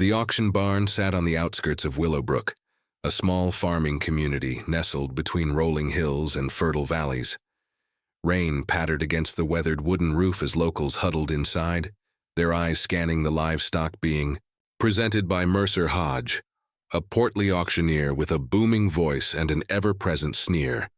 The auction barn sat on the outskirts of Willowbrook, a small farming community nestled between rolling hills and fertile valleys. Rain pattered against the weathered wooden roof as locals huddled inside, their eyes scanning the livestock being presented by Mercer Hodge, a portly auctioneer with a booming voice and an ever-present sneer.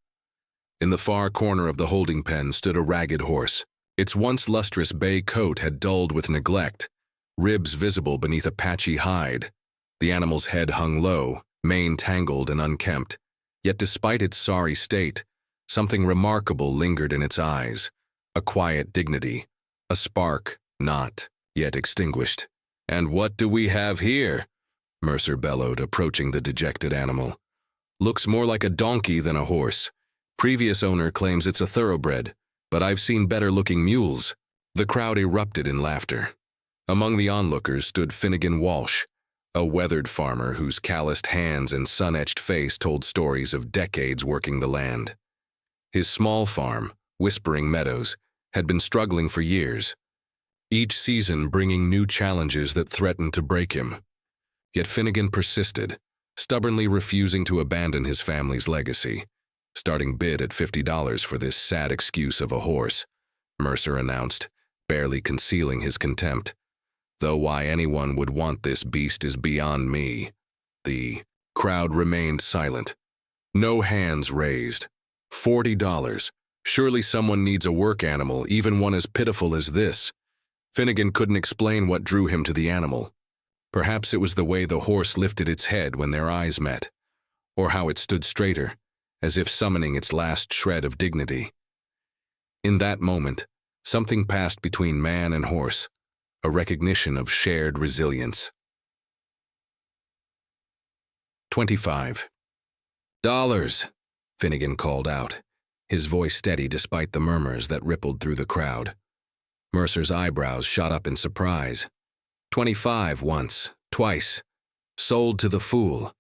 In the far corner of the holding pen stood a ragged horse. Its once lustrous bay coat had dulled with neglect, ribs visible beneath a patchy hide. The animal's head hung low, mane tangled and unkempt. Yet despite its sorry state, something remarkable lingered in its eyes, a quiet dignity, a spark not yet extinguished. "And what do we have here?" Mercer bellowed, approaching the dejected animal. "Looks more like a donkey than a horse. Previous owner claims it's a thoroughbred, but I've seen better-looking mules." The crowd erupted in laughter. Among the onlookers stood Finnegan Walsh, a weathered farmer whose calloused hands and sun-etched face told stories of decades working the land. His small farm, Whispering Meadows, had been struggling for years, each season bringing new challenges that threatened to break him. Yet Finnegan persisted, stubbornly refusing to abandon his family's legacy. "Starting bid at $50 for this sad excuse of a horse," Mercer announced, barely concealing his contempt. "Though why anyone would want this beast is beyond me." The crowd remained silent. No hands raised. $40. Surely someone needs a work animal, even one as pitiful as this. Finnegan couldn't explain what drew him to the animal. Perhaps it was the way the horse lifted its head when their eyes met, or how it stood straighter, as if summoning its last shred of dignity. In that moment, something passed between man and horse, a recognition of shared resilience. $25. Finnegan called out, his voice steady despite the murmurs that rippled through the crowd. Mercer's eyebrows shot up in surprise. 25 once, twice. Sold to the fool.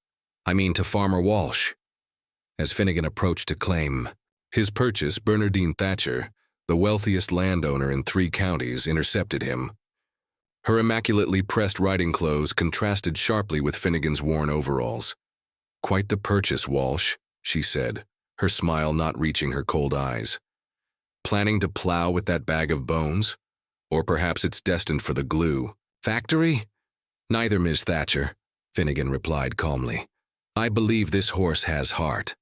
I mean to Farmer Walsh." As Finnegan approached to claim his purchase, Bernardine Thatcher, the wealthiest landowner in 3 counties, intercepted him. Her immaculately pressed riding clothes contrasted sharply with Finnegan's worn overalls. "Quite the purchase, Walsh," she said, her smile not reaching her cold eyes. "Planning to plow with that bag of bones? Or perhaps it's destined for the glue factory?" "Neither, Ms. Thatcher," Finnegan replied calmly. "I believe this horse has heart."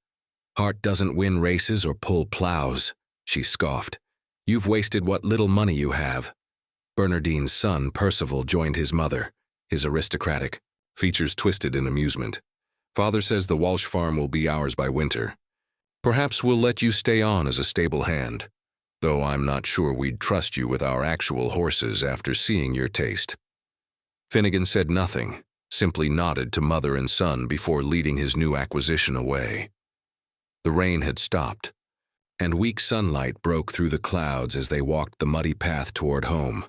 "Heart doesn't win races or pull plows," she scoffed. "You've wasted what little money you have." Bernardine's son, Percival, joined his mother, his aristocratic features twisted in amusement. "Father says the Walsh farm will be ours by winter. Perhaps we'll let you stay on as a stable hand, though I'm not sure we'd trust you with our actual horses after seeing your taste." Finnegan said nothing, simply nodded to mother and son before leading his new acquisition away. The rain had stopped, and weak sunlight broke through the clouds as they walked the muddy path toward home.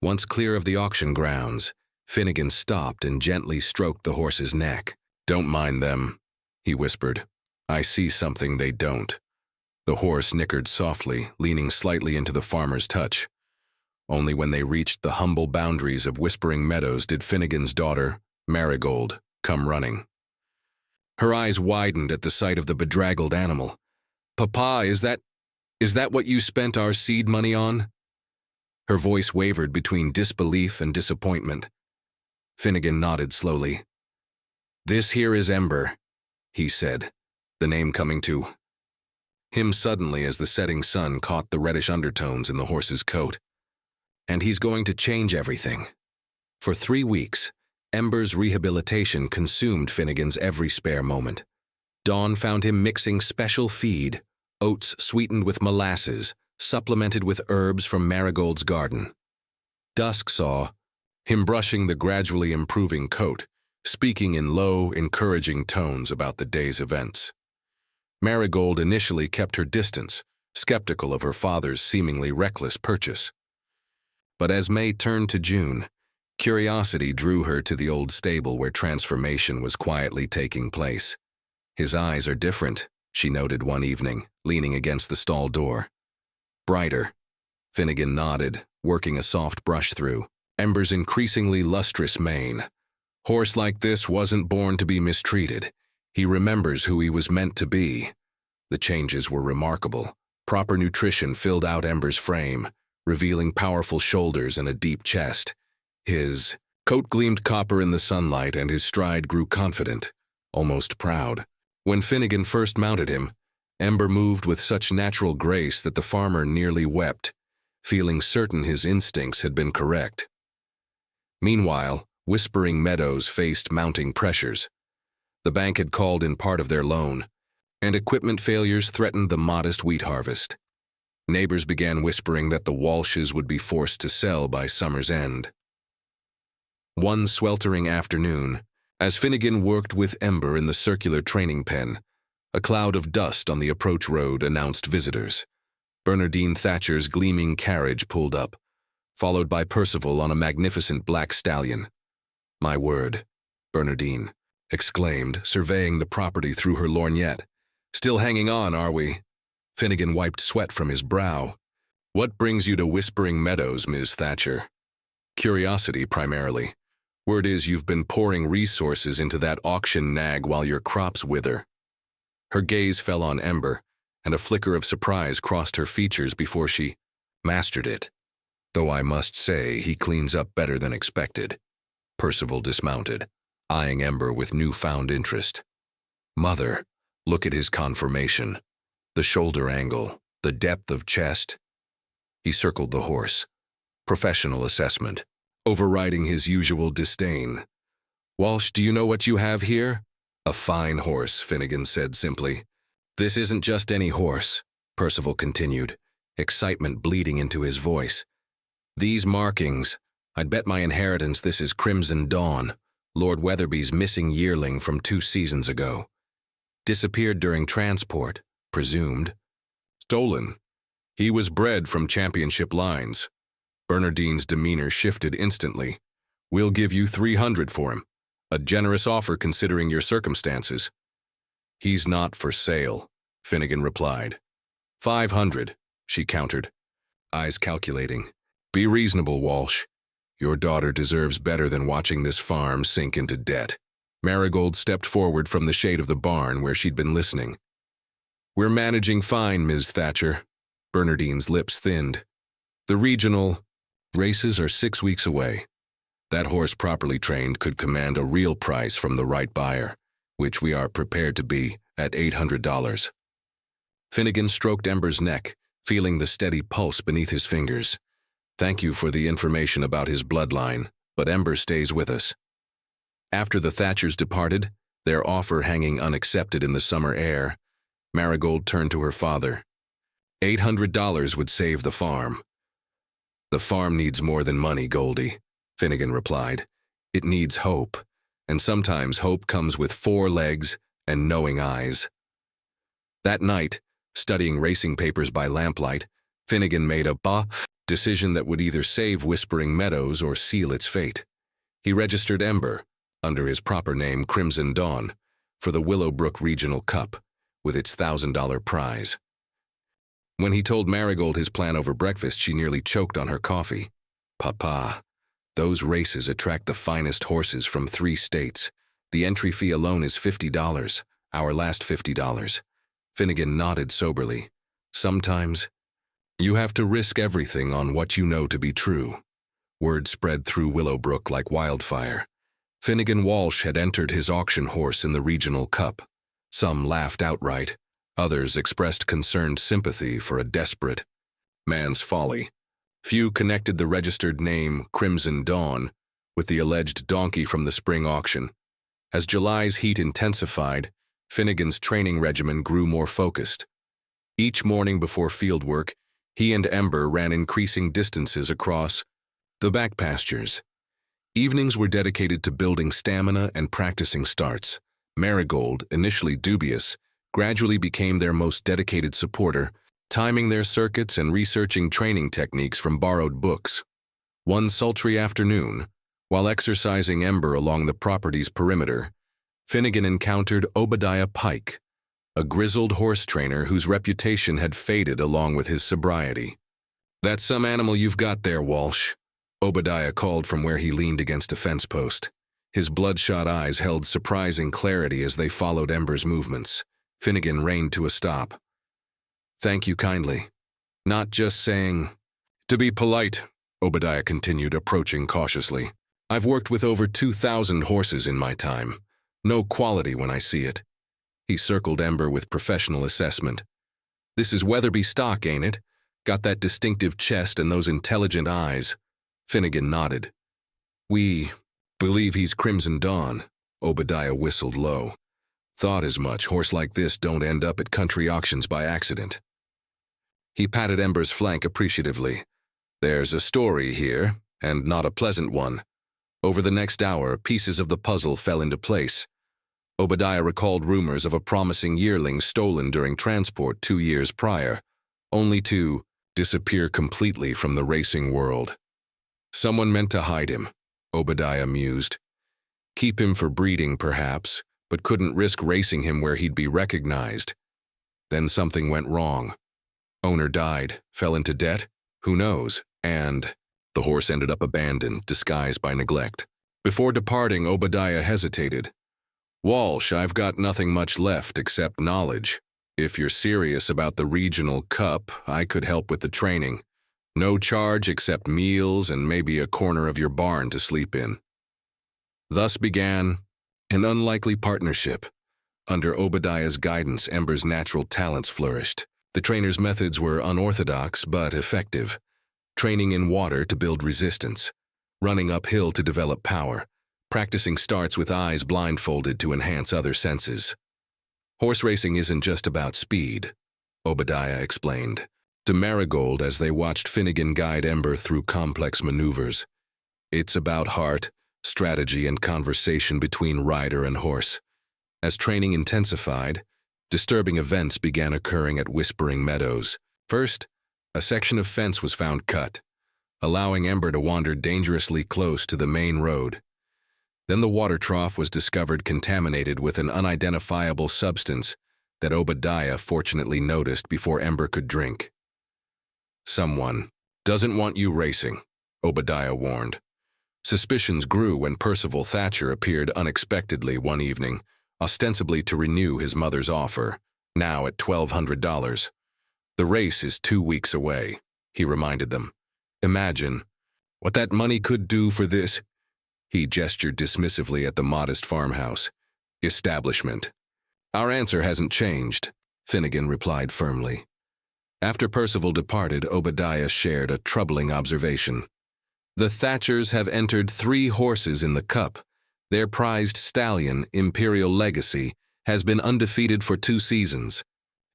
Once clear of the auction grounds, Finnegan stopped and gently stroked the horse's neck. "Don't mind them," he whispered. "I see something they don't." The horse nickered softly, leaning slightly into the farmer's touch. Only when they reached the humble boundaries of Whispering Meadows did Finnegan's daughter, Marigold, come running. Her eyes widened at the sight of the bedraggled animal. "Papa, is that what you spent our seed money on?" Her voice wavered between disbelief and disappointment. Finnegan nodded slowly. "This here is Ember," he said, the name coming to him suddenly as the setting sun caught the reddish undertones in the horse's coat. "And he's going to change everything." For 3 weeks, Ember's rehabilitation consumed Finnegan's every spare moment. Dawn found him mixing special feed, oats sweetened with molasses, supplemented with herbs from Marigold's garden. Dusk saw him brushing the gradually improving coat, speaking in low, encouraging tones about the day's events. Marigold initially kept her distance, skeptical of her father's seemingly reckless purchase. But as May turned to June, curiosity drew her to the old stable where transformation was quietly taking place. "His eyes are different," she noted one evening, leaning against the stall door. "Brighter." Finnegan nodded, working a soft brush through Ember's increasingly lustrous mane. Horse like this wasn't born to be mistreated. He remembers who he was meant to be. The changes were remarkable. Proper nutrition filled out Ember's frame, revealing powerful shoulders and a deep chest. His coat gleamed copper in the sunlight, and his stride grew confident, almost proud. When Finnegan first mounted him, Ember moved with such natural grace that the farmer nearly wept, feeling certain his instincts had been correct. Meanwhile, Whispering Meadows faced mounting pressures. The bank had called in part of their loan, and equipment failures threatened the modest wheat harvest. Neighbors began whispering that the Walshes would be forced to sell by summer's end. One sweltering afternoon, as Finnegan worked with Ember in the circular training pen, a cloud of dust on the approach road announced visitors. Bernardine Thatcher's gleaming carriage pulled up, followed by Percival on a magnificent black stallion. "My word," Bernardine exclaimed, surveying the property through her lorgnette. "Still hanging on, are we?" Finnegan wiped sweat from his brow. "What brings you to Whispering Meadows, Ms. Thatcher?" "Curiosity, primarily. Word is you've been pouring resources into that auction nag while your crops wither." Her gaze fell on Ember, and a flicker of surprise crossed her features before she mastered it. "Though I must say he cleans up better than expected." Percival dismounted, eyeing Ember with newfound interest. "Mother, look at his conformation. The shoulder angle, the depth of chest." He circled the horse. Professional assessment, overriding his usual disdain. "Walsh, do you know what you have here?" "A fine horse," Finnegan said simply. "This isn't just any horse," Percival continued, excitement bleeding into his voice. "These markings, I'd bet my inheritance this is Crimson Dawn, Lord Weatherby's missing yearling from 2 seasons ago. Disappeared during transport, presumed. Stolen. He was bred from championship lines." Bernardine's demeanor shifted instantly. "We'll give you 300 for him. A generous offer considering your circumstances." "He's not for sale," Finnegan replied. 500, she countered, eyes calculating. "Be reasonable, Walsh. Your daughter deserves better than watching this farm sink into debt." Marigold stepped forward from the shade of the barn where she'd been listening. "We're managing fine, Ms. Thatcher." Bernardine's lips thinned. "The regional races are 6 weeks away. That horse properly trained could command a real price from the right buyer, which we are prepared to be at $800. Finnegan stroked Ember's neck, feeling the steady pulse beneath his fingers. "Thank you for the information about his bloodline, but Ember stays with us." After the Thatchers departed, their offer hanging unaccepted in the summer air, Marigold turned to her father. $800 would save the farm. "The farm needs more than money, Goldie," Finnegan replied. "It needs hope, and sometimes hope comes with 4 legs and knowing eyes." That night, studying racing papers by lamplight, Finnegan made a decision that would either save Whispering Meadows or seal its fate. He registered Ember, under his proper name Crimson Dawn, for the Willowbrook Regional Cup, with its $1,000 prize. When he told Marigold his plan over breakfast, she nearly choked on her coffee. "Papa, those races attract the finest horses from 3 states. The entry fee alone is $50, our last $50. Finnegan nodded soberly. "Sometimes you have to risk everything on what you know to be true." Word spread through Willowbrook like wildfire. Finnegan Walsh had entered his auction horse in the Regional Cup. Some laughed outright. Others expressed concerned sympathy for a desperate man's folly. Few connected the registered name Crimson Dawn with the alleged donkey from the spring auction. As July's heat intensified, Finnegan's training regimen grew more focused. Each morning before fieldwork, he and Ember ran increasing distances across the back pastures. Evenings were dedicated to building stamina and practicing starts. Marigold, initially dubious, gradually became their most dedicated supporter, timing their circuits and researching training techniques from borrowed books. One sultry afternoon, while exercising Ember along the property's perimeter, Finnegan encountered Obadiah Pike, a grizzled horse trainer whose reputation had faded along with his sobriety. "That's some animal you've got there, Walsh," Obadiah called from where he leaned against a fence post. His bloodshot eyes held surprising clarity as they followed Ember's movements. Finnegan reined to a stop. "Thank you kindly. Not just saying—" "To be polite," Obadiah continued, approaching cautiously. "I've worked with over 2,000 horses in my time. No quality when I see it." He circled Ember with professional assessment. "This is Weatherby stock, ain't it? Got that distinctive chest and those intelligent eyes." Finnegan nodded. "We believe he's Crimson Dawn," Obadiah whistled low. "Thought as much. Horse like this don't end up at country auctions by accident." He patted Ember's flank appreciatively. "There's a story here, and not a pleasant one." Over the next hour, pieces of the puzzle fell into place. Obadiah recalled rumors of a promising yearling stolen during transport 2 years prior, only to disappear completely from the racing world. Someone meant to hide him, Obadiah mused. Keep him for breeding, perhaps, but couldn't risk racing him where he'd be recognized. Then something went wrong. Owner died, fell into debt, who knows, and the horse ended up abandoned, disguised by neglect. Before departing, Obadiah hesitated. "Walsh, I've got nothing much left except knowledge. If you're serious about the regional cup, I could help with the training. No charge except meals and maybe a corner of your barn to sleep in." Thus began an unlikely partnership. Under Obadiah's guidance, Ember's natural talents flourished. The trainer's methods were unorthodox but effective. Training in water to build resistance, running uphill to develop power, practicing starts with eyes blindfolded to enhance other senses. "Horse racing isn't just about speed," Obadiah explained to Marigold as they watched Finnegan guide Ember through complex maneuvers. "It's about heart, strategy, and conversation between rider and horse." As training intensified, disturbing events began occurring at Whispering Meadows. First, a section of fence was found cut, allowing Ember to wander dangerously close to the main road. Then the water trough was discovered contaminated with an unidentifiable substance that Obadiah fortunately noticed before Ember could drink. "Someone doesn't want you racing," Obadiah warned. Suspicions grew when Percival Thatcher appeared unexpectedly one evening, ostensibly to renew his mother's offer, now at $1,200. "The race is 2 weeks away," he reminded them. "Imagine what that money could do for this—" He gestured dismissively at the modest farmhouse. "Establishment." "Our answer hasn't changed," Finnegan replied firmly. After Percival departed, Obadiah shared a troubling observation. "The Thatchers have entered 3 horses in the Cup. Their prized stallion, Imperial Legacy, has been undefeated for 2 seasons.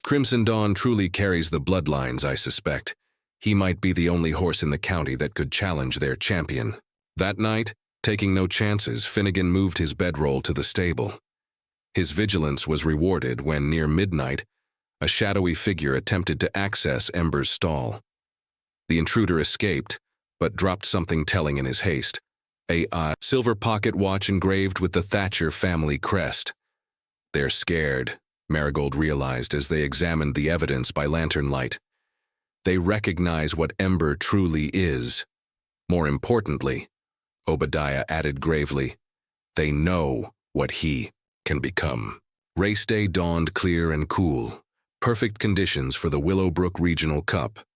Crimson Dawn truly carries the bloodlines, I suspect. He might be the only horse in the county that could challenge their champion." That night, taking no chances, Finnegan moved his bedroll to the stable. His vigilance was rewarded when, near midnight, a shadowy figure attempted to access Ember's stall. The intruder escaped, but dropped something telling in his haste. A silver pocket watch engraved with the Thatcher family crest. "They're scared," Marigold realized as they examined the evidence by lantern light. "They recognize what Ember truly is. More importantly," Obadiah added gravely, "they know what he can become." Race day dawned clear and cool, perfect conditions for the Willowbrook Regional Cup.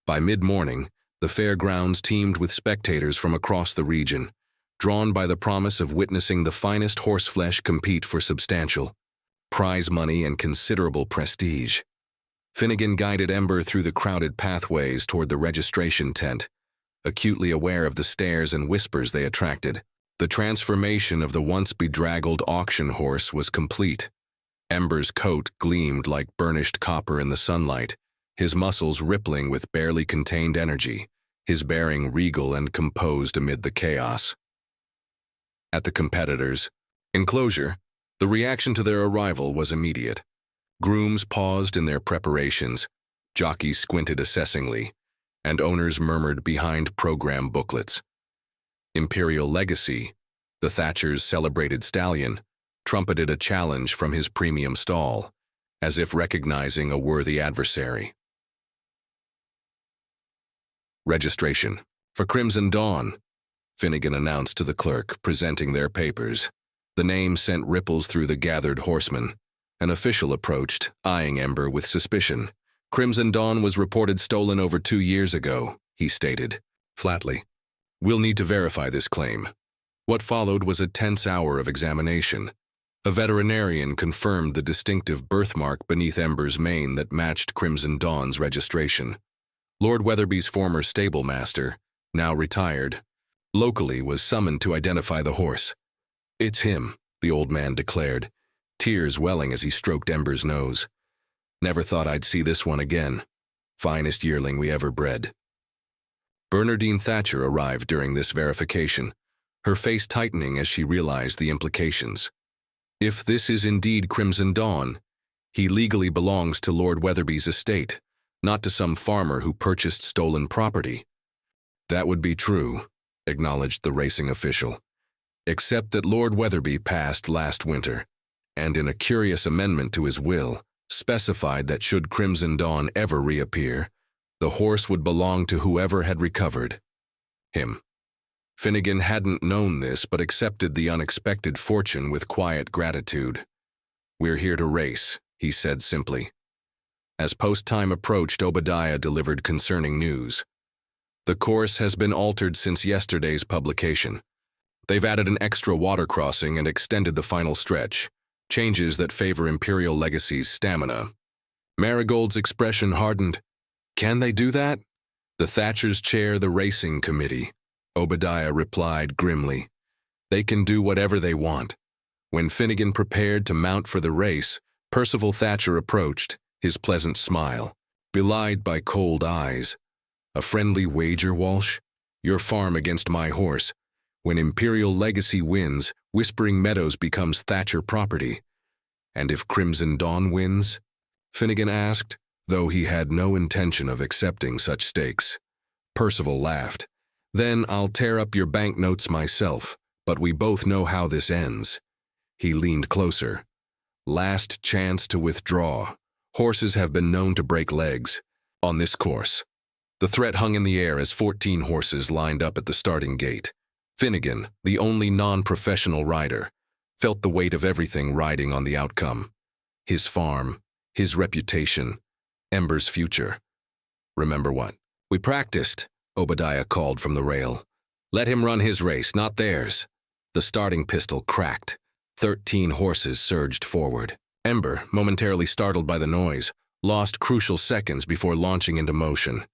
By mid-morning, the fairgrounds teemed with spectators from across the region, drawn by the promise of witnessing the finest horseflesh compete for substantial prize money and considerable prestige. Finnegan guided Ember through the crowded pathways toward the registration tent, acutely aware of the stares and whispers they attracted. The transformation of the once bedraggled auction horse was complete. Ember's coat gleamed like burnished copper in the sunlight, his muscles rippling with barely contained energy, his bearing regal and composed amid the chaos. At the competitors' enclosure, the reaction to their arrival was immediate. Grooms paused in their preparations, jockeys squinted assessingly, and owners murmured behind program booklets. Imperial Legacy, the Thatcher's celebrated stallion, trumpeted a challenge from his premium stall, as if recognizing a worthy adversary. Registration for Crimson Dawn. Finnegan announced to the clerk, presenting their papers. The name sent ripples through the gathered horsemen. An official approached, eyeing Ember with suspicion. Crimson Dawn was reported stolen over 2 years ago, he stated, flatly. We'll need to verify this claim. What followed was a tense hour of examination. A veterinarian confirmed the distinctive birthmark beneath Ember's mane that matched Crimson Dawn's registration. Lord Weatherby's former stable master, now retired, locally was summoned to identify the horse. It's him, the old man declared, tears welling as he stroked Ember's nose. Never thought I'd see this one again. Finest yearling we ever bred. Bernardine Thatcher arrived during this verification, her face tightening as she realized the implications. If this is indeed Crimson Dawn, he legally belongs to Lord Weatherby's estate, not to some farmer who purchased stolen property. That would be true, acknowledged the racing official, except that Lord Weatherby passed last winter, and in a curious amendment to his will, specified that should Crimson Dawn ever reappear, the horse would belong to whoever had recovered him. Finnegan hadn't known this but accepted the unexpected fortune with quiet gratitude. We're here to race, he said simply. As post-time approached, Obadiah delivered concerning news. The course has been altered since yesterday's publication. They've added an extra water crossing and extended the final stretch, changes that favor Imperial Legacy's stamina. Marigold's expression hardened. Can they do that? The Thatchers chair the racing committee. Obadiah replied grimly. They can do whatever they want. When Finnegan prepared to mount for the race, Percival Thatcher approached, his pleasant smile, belied by cold eyes. A friendly wager, Walsh? Your farm against my horse. When Imperial Legacy wins, Whispering Meadows becomes Thatcher property. And if Crimson Dawn wins? Finnegan asked, though he had no intention of accepting such stakes. Percival laughed. Then I'll tear up your banknotes myself, but we both know how this ends. He leaned closer. Last chance to withdraw. Horses have been known to break legs. On this course. The threat hung in the air as 14 horses lined up at the starting gate. Finnegan, the only non-professional rider, felt the weight of everything riding on the outcome. His farm, his reputation, Ember's future. Remember what? We practiced, Obadiah called from the rail. Let him run his race, not theirs. The starting pistol cracked. 13 horses surged forward. Ember, momentarily startled by the noise, lost crucial seconds before launching into motion.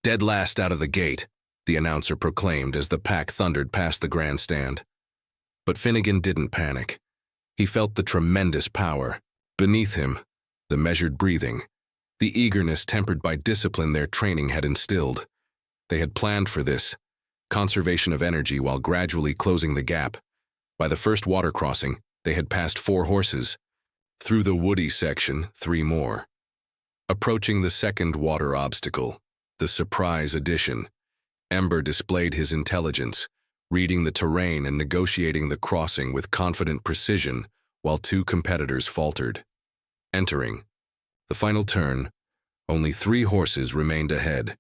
Dead last out of the gate, the announcer proclaimed as the pack thundered past the grandstand. But Finnegan didn't panic. He felt the tremendous power. Beneath him, the measured breathing, the eagerness tempered by discipline their training had instilled. They had planned for this, conservation of energy while gradually closing the gap. By the first water crossing, they had passed 4 horses. Through the woody section, 3 more. Approaching the second water obstacle, the surprise addition, Ember displayed his intelligence, reading the terrain and negotiating the crossing with confident precision while 2 competitors faltered. Entering the final turn, only 3 horses remained ahead.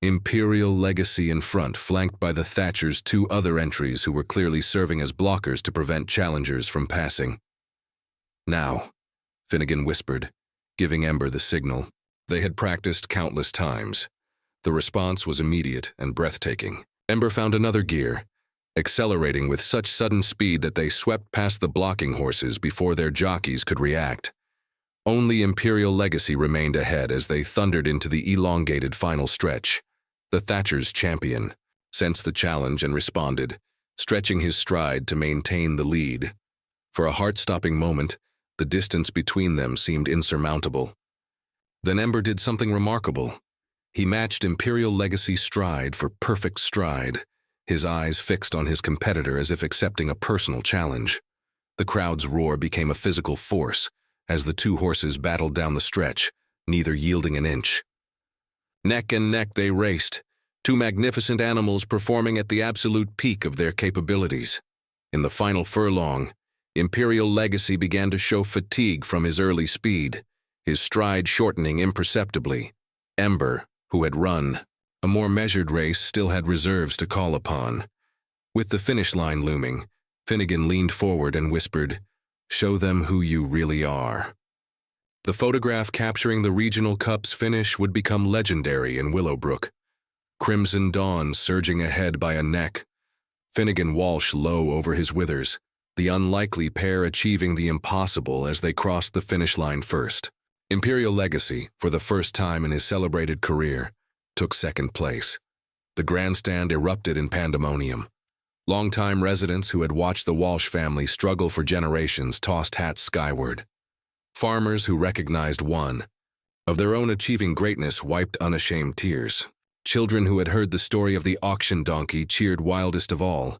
Imperial Legacy in front, flanked by the Thatchers' 2 other entries who were clearly serving as blockers to prevent challengers from passing. Now, Finnegan whispered, giving Ember the signal. They had practiced countless times. The response was immediate and breathtaking. Ember found another gear, accelerating with such sudden speed that they swept past the blocking horses before their jockeys could react. Only Imperial Legacy remained ahead as they thundered into the elongated final stretch. The Thatchers' champion sensed the challenge and responded, stretching his stride to maintain the lead. For a heart-stopping moment, the distance between them seemed insurmountable. Then Ember did something remarkable. He matched Imperial Legacy's stride for perfect stride, his eyes fixed on his competitor as if accepting a personal challenge. The crowd's roar became a physical force as the 2 horses battled down the stretch, neither yielding an inch. Neck and neck they raced, 2 magnificent animals performing at the absolute peak of their capabilities. In the final furlong, Imperial Legacy began to show fatigue from his early speed, his stride shortening imperceptibly. Ember, who had run a more measured race, still had reserves to call upon. With the finish line looming, Finnegan leaned forward and whispered, "Show them who you really are." The photograph capturing the regional cup's finish would become legendary in Willowbrook. Crimson Dawn surging ahead by a neck, Finnegan Walsh low over his withers, the unlikely pair achieving the impossible as they crossed the finish line first. Imperial Legacy, for the first time in his celebrated career, took second place. The grandstand erupted in pandemonium. Longtime residents who had watched the Walsh family struggle for generations tossed hats skyward. Farmers who recognized one of their own achieving greatness wiped unashamed tears. Children who had heard the story of the auction donkey cheered wildest of all.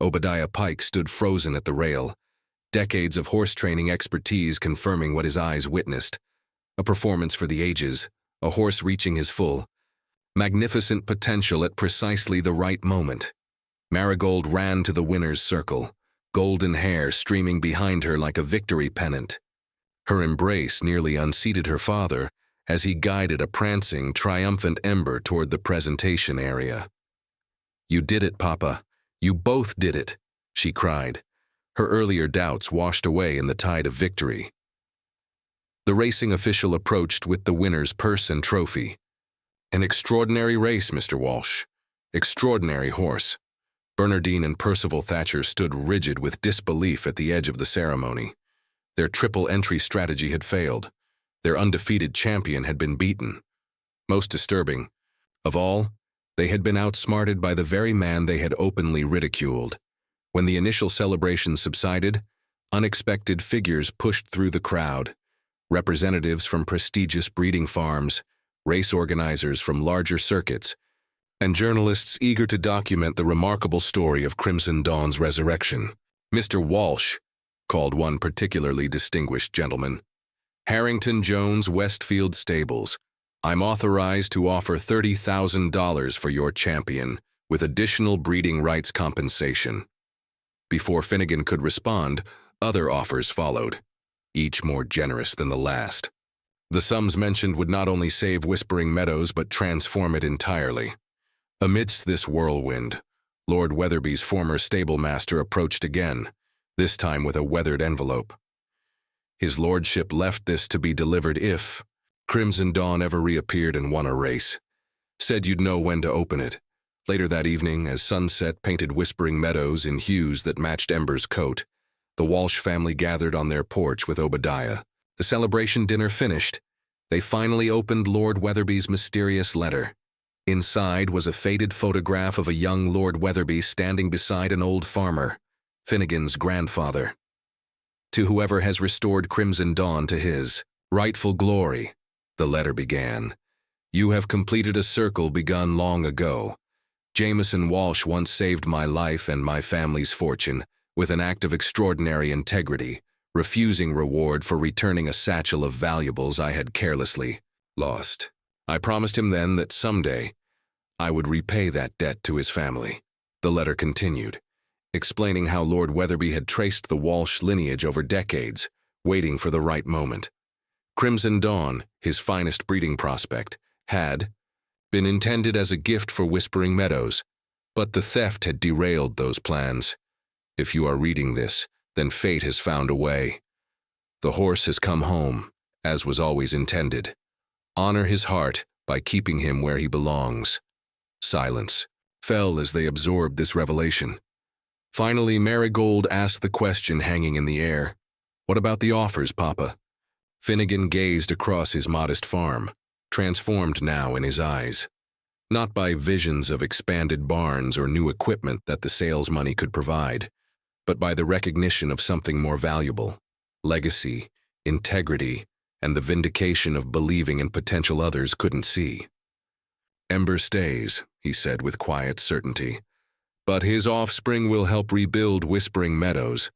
Obadiah Pike stood frozen at the rail, decades of horse training expertise confirming what his eyes witnessed. A performance for the ages, a horse reaching his full, magnificent potential at precisely the right moment. Marigold ran to the winner's circle, golden hair streaming behind her like a victory pennant. Her embrace nearly unseated her father as he guided a prancing, triumphant Ember toward the presentation area. "You did it, Papa. You both did it," she cried, her earlier doubts washed away in the tide of victory. The racing official approached with the winner's purse and trophy. "An extraordinary race, Mr. Walsh. Extraordinary horse." Bernardine and Percival Thatcher stood rigid with disbelief at the edge of the ceremony. Their triple entry strategy had failed. Their undefeated champion had been beaten. Most disturbing of all, they had been outsmarted by the very man they had openly ridiculed. When the initial celebration subsided, unexpected figures pushed through the crowd. Representatives from prestigious breeding farms, race organizers from larger circuits, and journalists eager to document the remarkable story of Crimson Dawn's resurrection. "Mr. Walsh," called one particularly distinguished gentleman, "Harrington Jones Westfield Stables, I'm authorized to offer $30,000 for your champion, with additional breeding rights compensation." Before Finnegan could respond, other offers followed, each more generous than the last. The sums mentioned would not only save Whispering Meadows but transform it entirely. Amidst this whirlwind, Lord Weatherby's former stablemaster approached again, this time with a weathered envelope. His lordship left this to be delivered if Crimson Dawn ever reappeared and won a race. Said you'd know when to open it. Later that evening, as sunset painted Whispering Meadows in hues that matched Ember's coat, the Walsh family gathered on their porch with Obadiah. The celebration dinner finished, they finally opened Lord Weatherby's mysterious letter. Inside was a faded photograph of a young Lord Weatherby standing beside an old farmer, Finnegan's grandfather. "To whoever has restored Crimson Dawn to his rightful glory," the letter began, "you have completed a circle begun long ago. Jameson Walsh once saved my life and my family's fortune with an act of extraordinary integrity, refusing reward for returning a satchel of valuables I had carelessly lost. I promised him then that someday I would repay that debt to his family." The letter continued, explaining how Lord Weatherby had traced the Walsh lineage over decades, waiting for the right moment. Crimson Dawn, his finest breeding prospect, had been intended as a gift for Whispering Meadows, but the theft had derailed those plans. If you are reading this, then fate has found a way. The horse has come home, as was always intended. Honor his heart by keeping him where he belongs. Silence fell as they absorbed this revelation. Finally, Marigold asked the question hanging in the air. "What about the offers, Papa?" Finnegan gazed across his modest farm, transformed now in his eyes. Not by visions of expanded barns or new equipment that the sales money could provide, but by the recognition of something more valuable: legacy, integrity, and the vindication of believing in potential others couldn't see. "Ember stays," he said with quiet certainty, "but his offspring will help rebuild Whispering Meadows."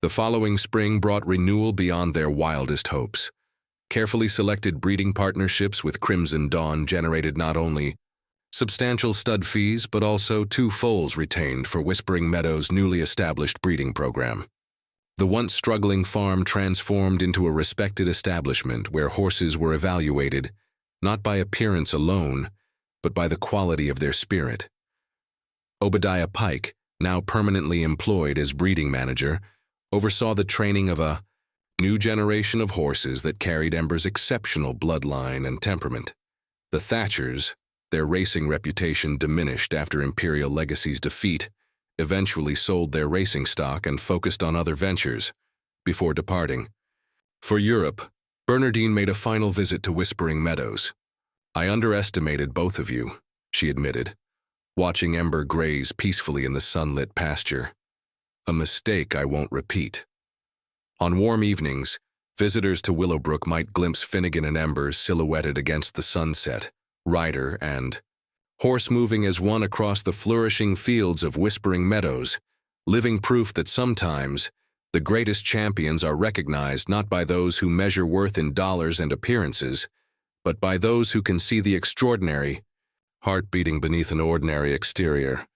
The following spring brought renewal beyond their wildest hopes. Carefully selected breeding partnerships with Crimson Dawn generated not only substantial stud fees but also 2 foals retained for Whispering Meadows' newly established breeding program. The once struggling farm transformed into a respected establishment where horses were evaluated not by appearance alone, but by the quality of their spirit. Obadiah Pike, now permanently employed as breeding manager, oversaw the training of a new generation of horses that carried Ember's exceptional bloodline and temperament. The Thatchers, their racing reputation diminished after Imperial Legacy's defeat, eventually sold their racing stock and focused on other ventures, before departing. For Europe, Bernardine made a final visit to Whispering Meadows. "I underestimated both of you," she admitted, watching Ember graze peacefully in the sunlit pasture. "A mistake I won't repeat." On warm evenings, visitors to Willowbrook might glimpse Finnegan and Ember silhouetted against the sunset, rider and horse moving as one across the flourishing fields of Whispering Meadows, living proof that sometimes the greatest champions are recognized not by those who measure worth in dollars and appearances, but by those who can see the extraordinary, heart beating beneath an ordinary exterior.